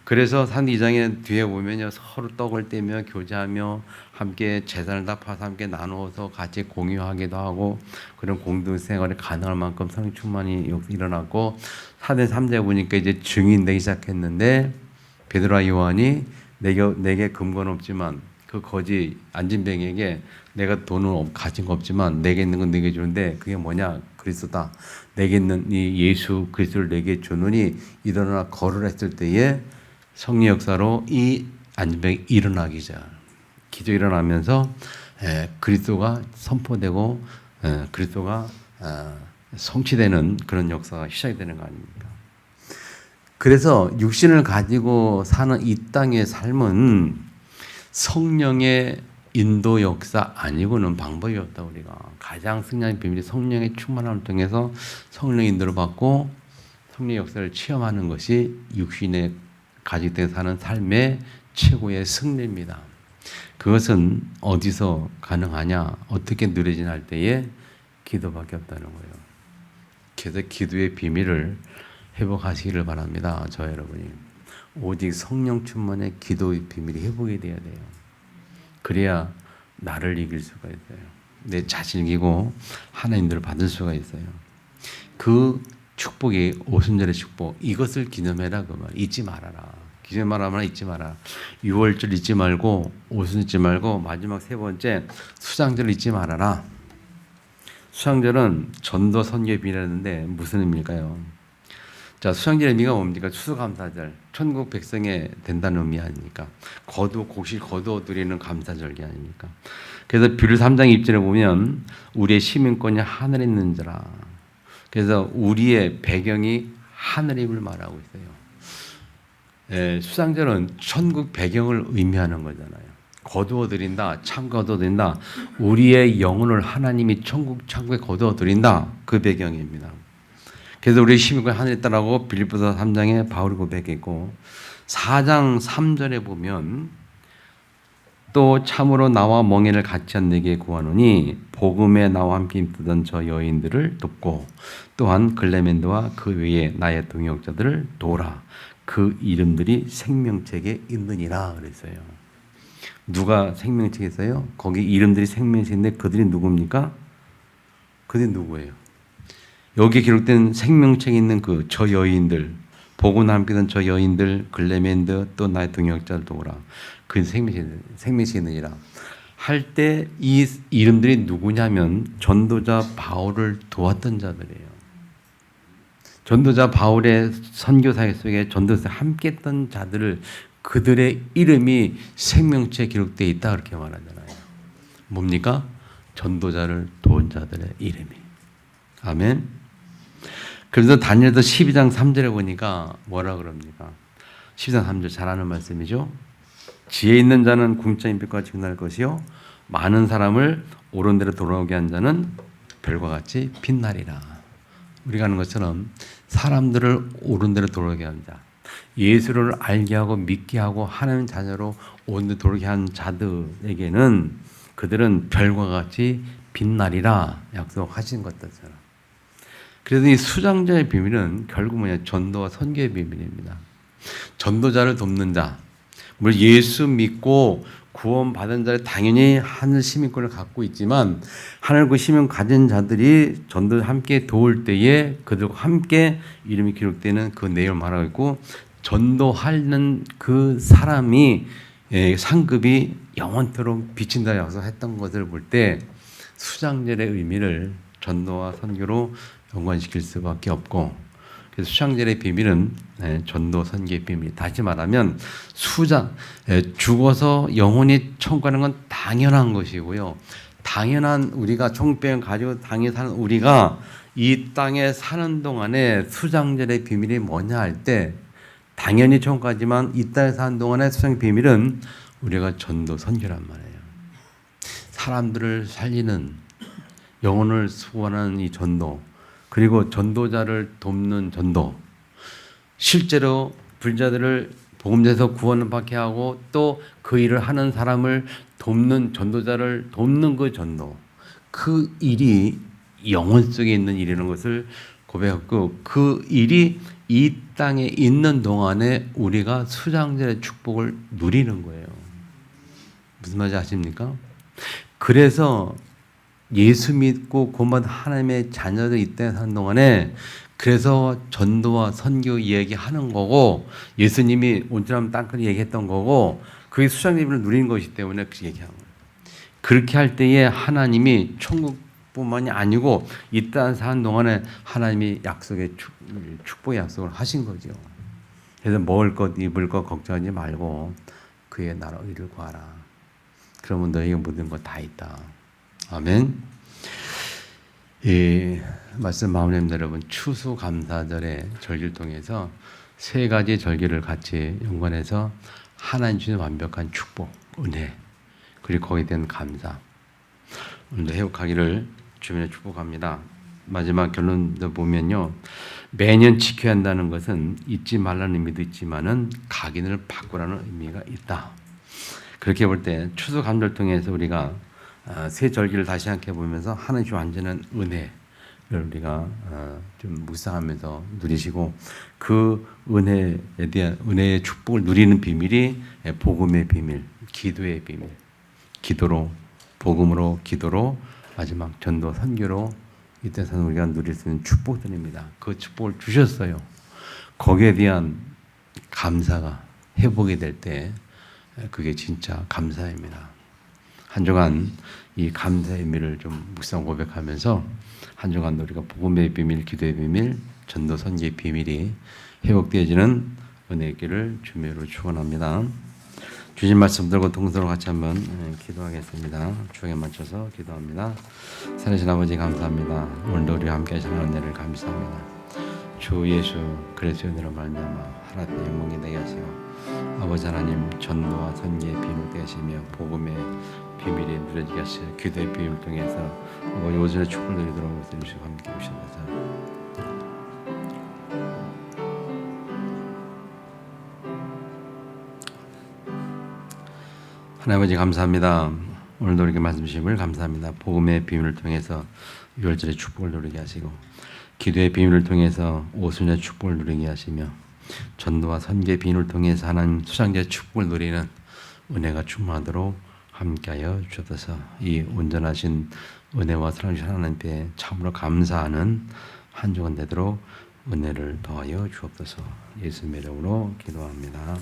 그래서 산 2장의 뒤에 보면요, 서로 떡을 떼며 교제하며 함께 재산을 다 파서 함께 나누어서 같이 공유하기도 하고 그런 공동생활이 가능할 만큼 성령 충만이 일어났고, 사도행전 3장에 보니까 이제 증인 되기 시작했는데 베드로와 요한이 내게 금고는 없지만 그 거지 안진뱅에게 내가 돈은 가진 거 없지만 내게 있는 건 내게 주는데 그게 뭐냐? 그리스도다. 내게 있는 이 예수 그리스도를 내게 주노니 일어나 걸으라 했을 때에 성령 역사로 이 안진뱅이 일어나기 전 기도 일어나면서 그리스도가 선포되고 그리스도가 성취되는 그런 역사가 시작이 되는 거 아닙니까? 그래서 육신을 가지고 사는 이 땅의 삶은 성령의 인도 역사 아니고는 방법이 없다. 우리가 가장 승리의 비밀이 성령의 충만함을 통해서 성령 인도를 받고 성령의 역사를 체험하는 것이 육신의 가지고 사는 삶의 최고의 승리입니다. 그것은 어디서 가능하냐, 어떻게 누려지냐 할 때에 기도밖에 없다는 거예요. 그래서 기도의 비밀을 회복하시기를 바랍니다. 저 여러분이 오직 성령 충만의 기도의 비밀이 회복이 돼야 돼요. 그래야 나를 이길 수가 있어요. 내 자신을 이기고 하나님들을 받을 수가 있어요. 그 축복이 오순절의 축복, 이것을 기념해라 그 말. 잊지 말아라. 기념하라면 잊지 마라. 6월절 잊지 말고 오순절 잊지 말고 마지막 세 번째 수장절 잊지 말아라. 수장절은 전도 선교의 비례하는데 무슨 의미일까요? 자, 수장절의 의미가 뭡니까? 추수감사절, 천국 백성에 된다는 의미 아닙니까? 곡식 거두어 드리는 감사절기 아닙니까? 그래서 빌 3장 2절에 보면 우리의 시민권이 하늘에 있는지라. 그래서 우리의 배경이 하늘임을 말하고 있어요. 수장절은 천국 배경을 의미하는 거잖아요. 거두어 드린다, 참 거두어 드린다. 우리의 영혼을 하나님이 천국에 거두어 드린다. 그 배경입니다. 그래서 우리 시민권이 하늘에 있다라고 빌립보서 3장에 바울이 고백했고, 4장 3절에 보면 또 참으로 나와 멍에를 같이 한 내게 구하노니 복음에 나와 함께 힘쓰던 저 여인들을 돕고 또한 글레멘드와 그 외에 나의 동역자들을 도우라. 그 이름들이 생명책에 있느니라 그랬어요. 누가 생명책에 있어요? 거기 이름들이 생명책인데 그들이 누굽니까? 그들이 누구예요? 여기 기록된 생명책에 있는 그 저 여인들, 복음에 함께던 저 여인들, 글레멘드 또 나의 동역자를 도우라. 그 생명책에 있느니라 할 때 이 이름들이 누구냐면 전도자 바울을 도왔던 자들이에요. 전도자 바울의 선교사역 속에 전도사에 함께했던 자들을 그들의 이름이 생명체에 기록되어 있다 그렇게 말하잖아요. 뭡니까? 전도자를 도운 자들의 이름이. 아멘. 그래서 다니엘서 12장 3절에 보니까 뭐라 그럽니까? 12장 3절 잘 아는 말씀이죠. 지혜 있는 자는 궁창의 빛과 같이 빛날 것이요 많은 사람을 옳은 대로 돌아오게 한 자는 별과 같이 빛나리라. 우리가 하는 것처럼 사람들을 옳은 대로 돌아오게 한 자, 예수를 알게 하고 믿게 하고 하나님 자녀로 온데 돌게 한 자들에게는 그들은 별과 같이 빛나리라 약속하신 것처럼. 그래서 이 수장자의 비밀은 결국 뭐냐? 전도와 선교의 비밀입니다. 전도자를 돕는 자, 물론 예수 믿고 구원받은 자를 당연히 하늘 시민권을 갖고 있지만 하늘 그 시민 가진 자들이 전도를 함께 도울 때에 그들과 함께 이름이 기록되는 그 내용을 말하고 있고 전도하는 그 사람이 상급이 영원토록 비친다 약속했던 것을 볼 때 수장절의 의미를 전도와 선교로 연관시킬 수밖에 없고 그래서 수장절의 비밀은 전도 선교의 비밀. 다시 말하면 죽어서 영혼이 천국 가는 건 당연한 것이고요. 당연한 우리가 천국병을 가지고 당연히 사는 우리가 이 땅에 사는 동안에 수장절의 비밀이 뭐냐 할 때 당연히 천국 가지만 이 땅에 사는 동안에 수장의 비밀은 우리가 전도 선교란 말이에요. 사람들을 살리는 영혼을 수호하는 이 전도 그리고 전도자를 돕는 전도 실제로 불자들을 복음에서 구원을 받게 하고 또 그 일을 하는 사람을 돕는 전도자를 돕는 그 전도 그 일이 영혼 속에 있는 일이라는 것을 고백했고 그 일이 이 땅에 있는 동안에 우리가 수장절의 축복을 누리는 거예요. 무슨 말인지 아십니까? 그래서 예수 믿고 구원받은 하나님의 자녀들 이 땅에 사는 동안에 그래서 전도와 선교 이야기하는 거고 예수님이 온전한 땅끝 얘기했던 거고 그게 수장님을 누리는 것이기 때문에 그 얘기하는 거예요. 그렇게 할 때에 하나님이 천국뿐만이 아니고 이 땅에 사는 동안에 하나님이 약속의 축복의 약속을 하신 거죠. 그래서 먹을 것 입을 것 걱정하지 말고 그의 나라 의를 구하라. 그러면 너에게 모든 것 다 있다. 아멘. 이 말씀 마무리합니다, 여러분. 추수감사절의 절기를 통해서 세 가지 절기를 같이 연관해서 하나님 주신 완벽한 축복, 은혜, 그리고 거기에 대한 감사. 오늘도 회복하기를 주님의 축복합니다. 마지막 결론도 보면요, 매년 지켜야 한다는 것은 잊지 말라는 의미도 있지만은 각인을 바꾸라는 의미가 있다. 그렇게 볼 때 추수감사를 통해서 우리가 새 절기를 다시 생각해 보면서 하나님 주 완전한 은혜를 우리가 좀 묵상하면서 누리시고 그 은혜에 대한 은혜의 축복을 누리는 비밀이 복음의 비밀, 기도의 비밀, 기도로 복음으로 기도로 마지막 전도 선교로 이때서는 우리가 누릴 수 있는 축복들입니다. 그 축복을 주셨어요. 거기에 대한 감사가 회복이 될 때 그게 진짜 감사입니다. 한 주간 이 감사의 의미를 좀 묵상 고백하면서 한 주간 우리가 복음의 비밀, 기도의 비밀, 전도 선교의 비밀이 회복되어지는 은혜의 길을 주님으로 축원합니다. 주신 말씀 들고 동서로 같이 한번 기도하겠습니다. 주에 맞춰서 기도합니다. 살아계신 아버지 감사합니다. 오늘도 우리와 함께 하시는 은혜를 감사합니다. 주 예수 그리스도의 은혜로 말미암아 하나님의 영광이 되게 하시고 아버지 하나님 전도와 선교의 비밀 되게 하시며 복음의 비밀이 누려지게 하시고 기도의 비밀을 통해서 아버지 오전의 축복을 누리도록 해주시고 함께 오셔서 하나님 아버지 감사합니다. 오늘도 이렇게 말씀 주심을 감사합니다. 복음의 비밀을 통해서 유월절의 축복을 누리게 하시고 기도의 비밀을 통해서 오순절의 축복을 누리게 하시며 전도와 선교의 비밀을 통해서 하나님 수장자의 축복을 누리는 은혜가 충만하도록 함께하여 주옵소서. 이 온전하신 은혜와 사랑을 주신 하나님께 참으로 감사하는 한 주간 되도록 은혜를 더하여 주옵소서. 예수님의 이름으로 기도합니다.